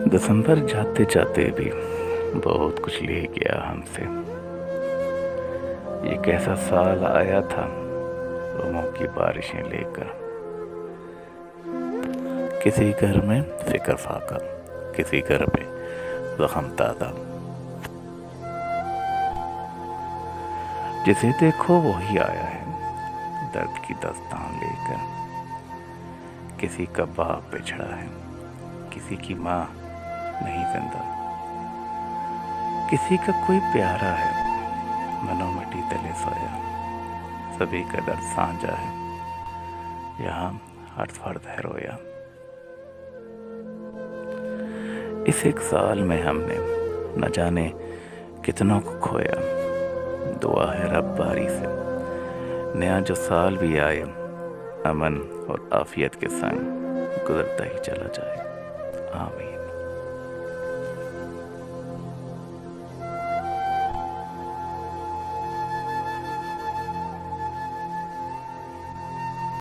دسمبر جاتے جاتے بھی بہت کچھ لے گیا ہم سے۔ یہ کیسا سال آیا تھا غموں کی بارشیں لے کر۔ کسی گھر میں فکر فاقہ، کسی گھر پہ زخم تازہ۔ جسے دیکھو وہی آیا ہے درد کی داستان لے کر۔ کسی کا باپ بچھڑا ہے، کسی کی ماں نہیں زندہ، کسی کا کوئی پیارا ہے منو مٹی تلے سویا۔ سبھی کا درد سانجا ہے، یہاں ہر فرد ہے رویا۔ اس ایک سال میں ہم نے نہ جانے کتنوں کو کھویا۔ دعا ہے رب باری سے نیا جو سال بھی آئے امن اور عافیت کے سنگ گزرتا ہی چلا جائے۔ آمین۔